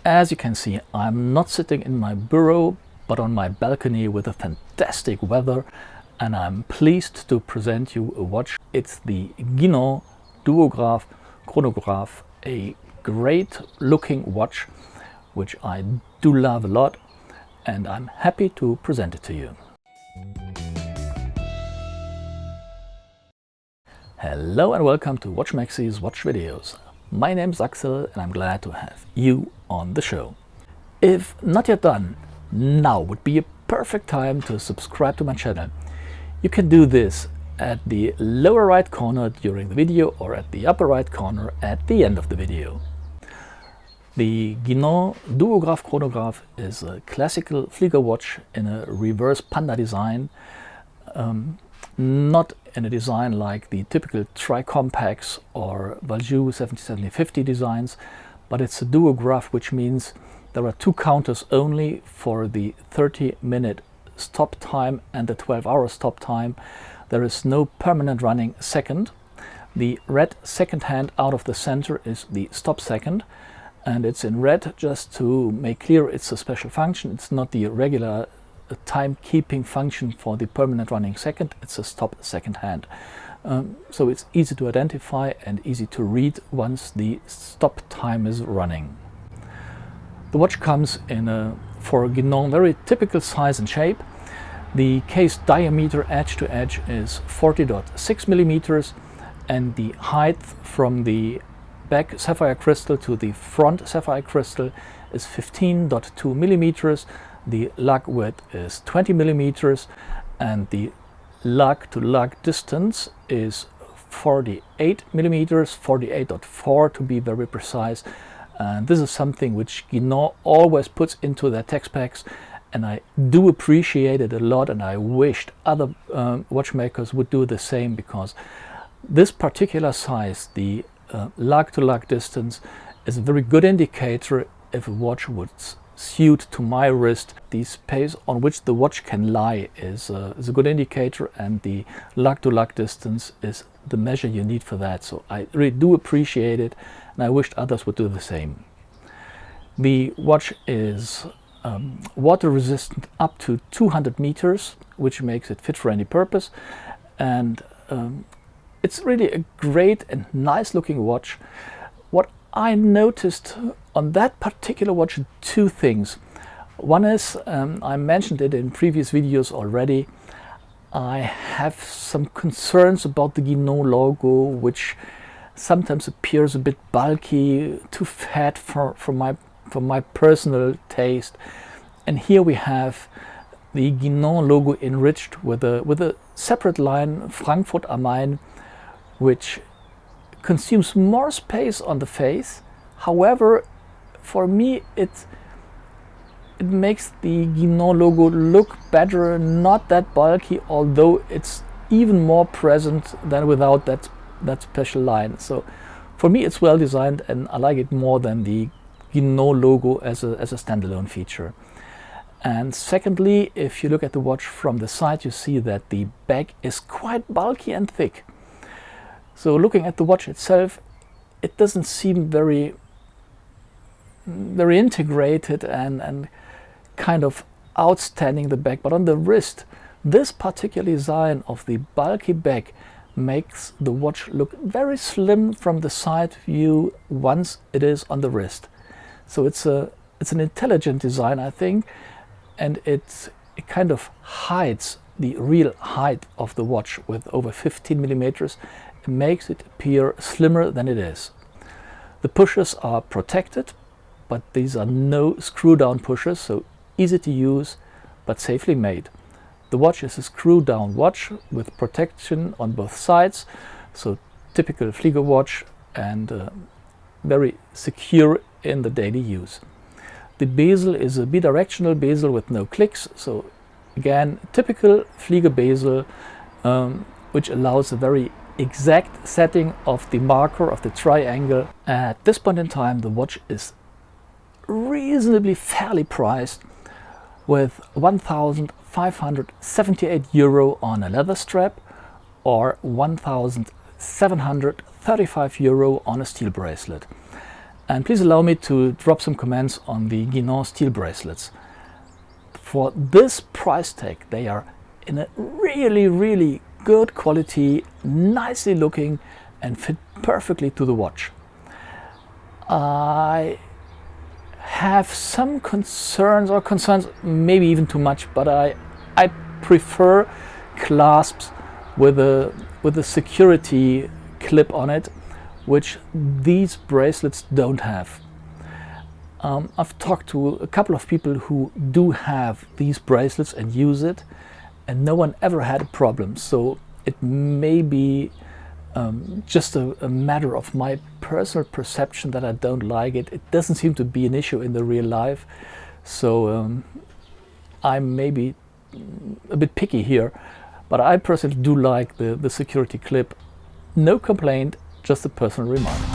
As you can see, I'm not sitting in my bureau, but on my balcony with a fantastic weather, and I'm pleased to present you a watch. It's the Guinand Duograph Chronograph, a great looking watch, which I do love a lot, and I'm happy to present it to you. Hello and welcome to Watch Maxy's Watch Videos. My name's Axel and I'm glad to have you on the show. If not yet done, now would be a perfect time to subscribe to my channel. You can do this at the lower right corner during the video or at the upper right corner at the end of the video. The Guinand Duograph Chronograph is a classical Flieger watch in a reverse Panda design, not in a design like the typical tri-compacts or Valjoux 70-70-50 designs, but it's a duograph, which means there are two counters only for the 30-minute stop time and the 12-hour stop time. There is no permanent running second. The red second hand out of the center is the stop second, and it's in red just to make clear it's a special function. It's not the regular timekeeping function for the permanent running second. It's a stop second hand. So it's easy to identify and easy to read once the stop time is running. The watch comes in a, for Guinand, very typical size and shape. The case diameter edge to edge is 40.6 millimeters, and the height from the back sapphire crystal to the front sapphire crystal is 15.2 millimeters. The lug width is 20 millimeters, and the lug to lug distance is 48 millimeters, 48.4 to be very precise. And this is something which Guinand always puts into their tech specs, and I do appreciate it a lot, and I wished other watchmakers would do the same, because this particular size, the lug to lug distance, is a very good indicator if a watch would suit to my wrist. The space on which the watch can lie is a good indicator, and the lug to lug distance is the measure you need for that. So I really do appreciate it, and I wished others would do the same. The watch is water resistant up to 200 meters, which makes it fit for any purpose, and it's really a great and nice looking watch. What I noticed on that particular watch, two things. One is, I mentioned it in previous videos already, I have some concerns about the Guinand logo, which sometimes appears a bit bulky, too fat for my personal taste. And here we have the Guinand logo enriched with a separate line, Frankfurt am Main, which consumes more space on the face. However, for me it makes the Guinand logo look better, not that bulky, although it's even more present than without that special line. So for me it's well designed, and I like it more than the Guinand logo as a standalone feature. And secondly, if you look at the watch from the side, you see that the back is quite bulky and thick. So looking at the watch itself, it doesn't seem very integrated and kind of outstanding, the back. But on the wrist, this particular design of the bulky back makes the watch look very slim from the side view once it is on the wrist. So it's an intelligent design, I think, and it kind of hides the real height of the watch with over 15 millimeters. It makes it appear slimmer than it is. The pushers are protected, but these are no screw down pushers, so easy to use but safely made. The watch is a screw down watch with protection on both sides, so typical Flieger watch, and very secure in the daily use. The bezel is a bidirectional bezel with no clicks, so again typical Flieger bezel, which allows a very exact setting of the marker of the triangle. At this point in time, the watch is reasonably fairly priced, with 1,578 euro on a leather strap or 1,735 euro on a steel bracelet. And please allow me to drop some comments on the Guinand steel bracelets. For this price tag, they are in a really good quality, nicely looking, and fit perfectly to the watch. I have some concerns, maybe even too much, but I prefer clasps with a security clip on it, which these bracelets don't have. I've talked to a couple of people who do have these bracelets and use it, and no one ever had a problem. So it may be just a matter of my personal perception that I don't like it. It doesn't seem to be an issue in the real life. So I'm maybe a bit picky here, but I personally do like the security clip. No complaint, just a personal remark.